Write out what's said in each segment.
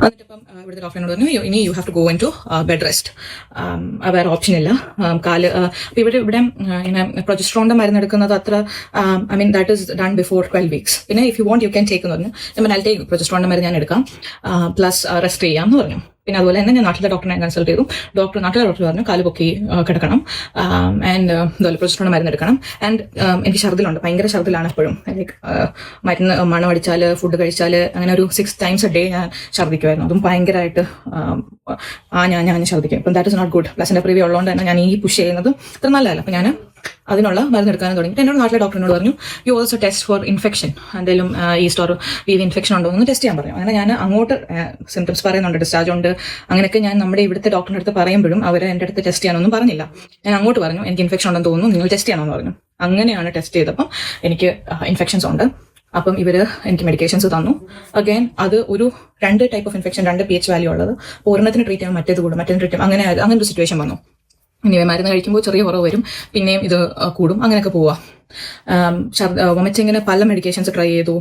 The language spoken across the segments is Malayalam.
എന്നിട്ടിപ്പം ഇവിടുത്തെ ഡോക്ടറിനോട് പറഞ്ഞു ഇനി you have to go in to bed rest, വേറെ ഓപ്ഷൻ ഇല്ല. കാല് അപ്പം ഇവിടെ ഇങ്ങനെ പ്രൊജസ്ട്രോണിന്റെ മരുന്ന് എടുക്കുന്നത് അത്ര I mean that is done before 12 weeks. പിന്നെ if you want you can take എന്ന് പറഞ്ഞു. ഞാൻ അൽ ടേക്ക് പ്രൊജസ്ട്രോണിന്റെ മരുന്ന് ഞാൻ എടുക്കാം, പ്ലസ് റെസ്റ്റ് ചെയ്യാം എന്ന് പറഞ്ഞു. പിന്നെ അതുപോലെ തന്നെ ഞാൻ നാട്ടിലെ ഡോക്ടറിനെ കൺസൾട്ട് ചെയ്തു. നാട്ടിലെ ഡോക്ടർ പറഞ്ഞു കാല് പൊക്കി കിടക്കണം, ആൻഡ് അതുപോലെ പ്രൊജസ്ട്രോൺ മരുന്ന് എടുക്കണം. ആൻഡ് എനിക്ക് ഛർദിലുണ്ട്, ഭയങ്കര ഛർദിലാണ് എപ്പോഴും. ലൈക്ക് മരുന്ന് മണം അടിച്ചാൽ, ഫുഡ് കഴിച്ചാൽ അങ്ങനെ ഒരു 6 times a day ഞാൻ ഛർദിക്കുമായിരുന്നു. അതും ഭയങ്കരമായിട്ട് ഞാൻ ഛർദിക്കും. അപ്പം that is not good. Plus എൻ്റെ പ്രീവ്യൂ ഉള്ളതുകൊണ്ട് തന്നെ ഞാൻ ഈ പുഷ് ചെയ്യുന്നത് അത്ര നല്ലതല്ല. അപ്പം ഞാൻ അതിനുള്ള മരുന്ന് എടുക്കാനും തുടങ്ങി. എന്നോട് നാട്ടിലെ ഡോക്ടറിനോട് പറഞ്ഞു you also test for infection, എന്തെങ്കിലും ഈസ്റ്റ് ഓർ വീവ് ഇൻഫെക്ഷൻ ഉണ്ടോ എന്ന് ടെസ്റ്റ് ചെയ്യാൻ പറഞ്ഞു. അങ്ങനെ ഞാൻ അങ്ങോട്ട് സിംറ്റംസ് പറയുന്നുണ്ട്, ഡിസ്ചാർജ് ഉണ്ട്, അങ്ങനെയൊക്കെ ഞാൻ നമ്മുടെ ഇവിടുത്തെ ഡോക്ടറിൻ്റെ അടുത്ത് പറയുമ്പോഴും അവർ എൻ്റെ അടുത്ത് ടെസ്റ്റ് ചെയ്യാനൊന്നും പറഞ്ഞില്ല. ഞാൻ അങ്ങോട്ട് പറഞ്ഞു എനിക്ക് ഇൻഫെക്ഷൻ ഉണ്ടെന്ന് തോന്നുന്നു, നിങ്ങൾ ടെസ്റ്റ് ചെയ്യണമെന്ന് പറഞ്ഞു. അങ്ങനെയാണ് ടെസ്റ്റ് ചെയ്തപ്പം എനിക്ക് ഇൻഫെക്ഷൻസ് ഉണ്ട്. അപ്പം ഇവർ എനിക്ക് മെഡിക്കേഷൻസ് തന്നു. അഗൈൻ അത് ഒരു 2 type of infection, 2 pH value ഉള്ളത്. ഒരെണ്ണത്തിന് ട്രീറ്റ് ചെയ്യാൻ മറ്റേത് കൂടും, മറ്റേത് ട്രീറ്റ് ചെയ്യാം, അങ്ങനെ ഒരു സിറ്റുവേഷൻ വന്നു. ഇനി മരുന്ന് കഴിക്കുമ്പോൾ ചെറിയ കുറവ് വരും, പിന്നെയും ഇത് കൂടും, അങ്ങനെയൊക്കെ പോവാം. വൊമിറ്റിങ്ങിന് പല മെഡിക്കേഷൻസ് ട്രൈ ചെയ്തു.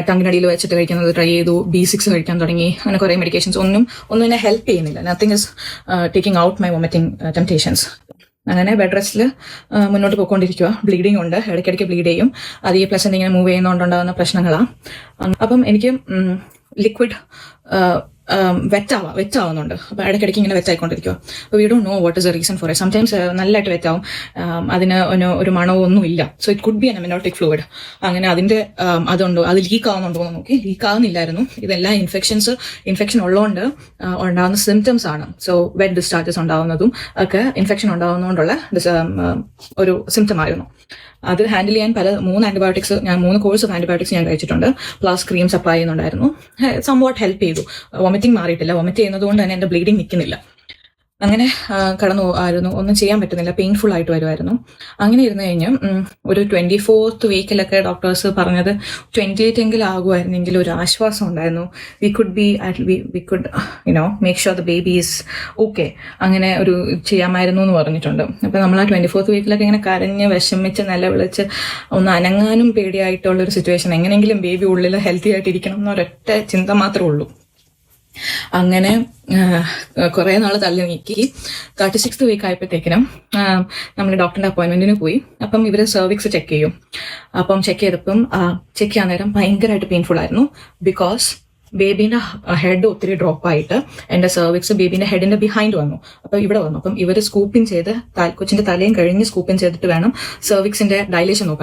ടങ്ങിനടിയിൽ വെച്ചിട്ട് കഴിക്കുന്നത് ട്രൈ ചെയ്തു, B6 കഴിക്കാൻ തുടങ്ങി. അങ്ങനെ കുറേ മെഡിക്കേഷൻസ് ഒന്നും എന്നെ ഹെൽപ്പ് ചെയ്യുന്നില്ല. Nothing is taking out my vomiting temptations. അങ്ങനെ ബെഡ് റെസ്റ്റിൽ മുന്നോട്ട് പോയിക്കൊണ്ടിരിക്കുക. ബ്ലീഡിങ് ഉണ്ട്, ഇടയ്ക്കിടയ്ക്ക് ബ്ലീഡ് ചെയ്യും. അത് ഈ പ്ലസ് എന്തെങ്കിലും മൂവ് ചെയ്യുന്നതുകൊണ്ടുണ്ടാകുന്ന പ്രശ്നങ്ങളാണ്. അപ്പം എനിക്ക് ലിക്വിഡ് വെറ്റാവുന്നുണ്ട്. അപ്പോൾ ഇടയ്ക്കിടയ്ക്ക് ഇങ്ങനെ വെറ്റായിക്കൊണ്ടിരിക്കുക. അപ്പോൾ we don't know what is A reason for it. Sometimes നല്ലതായിട്ട് വെറ്റാവും, അതിന് ഒരു മണമോ ഒന്നും ഇല്ല. So it could be N amniotic fluid. അങ്ങനെ അതിൻ്റെ അതുണ്ടോ, അത് ലീക്ക് ആവുന്നുണ്ടോ എന്ന് നോക്കി. ലീക്ക് ആവുന്നില്ലായിരുന്നു. ഇതെല്ലാം ഇൻഫെക്ഷൻ ഉള്ളതുകൊണ്ട് ഉണ്ടാകുന്ന സിംറ്റംസ് ആണ്. സോ വെറ്റ് ഡിസ്ചാർജസ് ഉണ്ടാവുന്നതും ഒക്കെ ഇൻഫെക്ഷൻ ഉണ്ടാവുന്നതുകൊണ്ടുള്ള ഒരു സിംറ്റം ആയിരുന്നു. അത് ഹാൻഡിൽ ചെയ്യാൻ 3 കോഴ്സ് ഓഫ് ആന്റിബയോട്ടിക്സ് ഞാൻ കഴിച്ചിട്ടുണ്ട്. പ്ലസ് ക്രീംസ് അപ്ലൈ ചെയ്യുന്നുണ്ടായിരുന്നു. സംവാട്ട് ഹെൽപ്പ് ചെയ്തു. വൊമിറ്റിംഗ് മാറിയിട്ടില്ല. വൊമിറ്റ് ചെയ്യുന്നത് കൊണ്ട് തന്നെ എൻ്റെ ബ്ലീഡിങ് നിൽക്കുന്നില്ല. അങ്ങനെ കടന്നു ആയിരുന്നു, ഒന്നും ചെയ്യാൻ പറ്റുന്നില്ല, പെയിൻഫുൾ ആയിട്ട് വരുമായിരുന്നു. അങ്ങനെ ഇരുന്ന് കഴിഞ്ഞ് ഒരു 24th വീക്കിലൊക്കെ ഡോക്ടേഴ്സ് പറഞ്ഞത് 28 എങ്കിലും ആകുമായിരുന്നെങ്കിൽ ഒരു ആശ്വാസം ഉണ്ടായിരുന്നു. We could make sure the baby is okay. അങ്ങനെ ഒരു ചെയ്യാമായിരുന്നു എന്ന് പറഞ്ഞിട്ടുണ്ട്. അപ്പം നമ്മൾ ആ 24th വീക്കിലൊക്കെ ഇങ്ങനെ കരഞ്ഞ് വിഷമിച്ച് നിലവിളിച്ച് ഒന്ന് അനങ്ങാനും പേടിയായിട്ടുള്ളൊരു സിറ്റുവേഷൻ. എങ്ങനെയെങ്കിലും ബേബി ഉള്ളിൽ ഹെൽത്തി ആയിട്ടിരിക്കണം എന്നൊരൊറ്റ ചിന്ത മാത്രമേ ഉള്ളൂ. അങ്ങനെ കുറേ നാൾ തള്ളി നീക്കി 36th വീക്ക് ആയപ്പോഴത്തേക്കിനും നമ്മൾ ഡോക്ടറിന്റെ അപ്പോയിൻമെന്റിന് പോയി. അപ്പം ഇവർ സെർവിക്സ് ചെക്ക് ചെയ്യും. അപ്പം ചെക്ക് ചെയ്യാൻ നേരം ഭയങ്കരമായിട്ട് പെയിൻഫുൾ ആയിരുന്നു. ബിക്കോസ് ബേബീന്റെ ഹെഡ് ഒത്തിരി ഡ്രോപ്പ് ആയിട്ട് എൻ്റെ സെർവിക്സ് ബേബീന്റെ ഹെഡിന്റെ ബിഹൈൻഡ് വന്നു. അപ്പം ഇവിടെ വന്നു. അപ്പം ഇവർ സ്കൂപ്പിൻ ചെയ്ത് കൊച്ചിന്റെ തലയും കഴിഞ്ഞ് സ്കൂപ്പിൻ ചെയ്തിട്ട് വേണം സെർവിക്സിന്റെ ഡൈലേഷൻ നോക്കാൻ.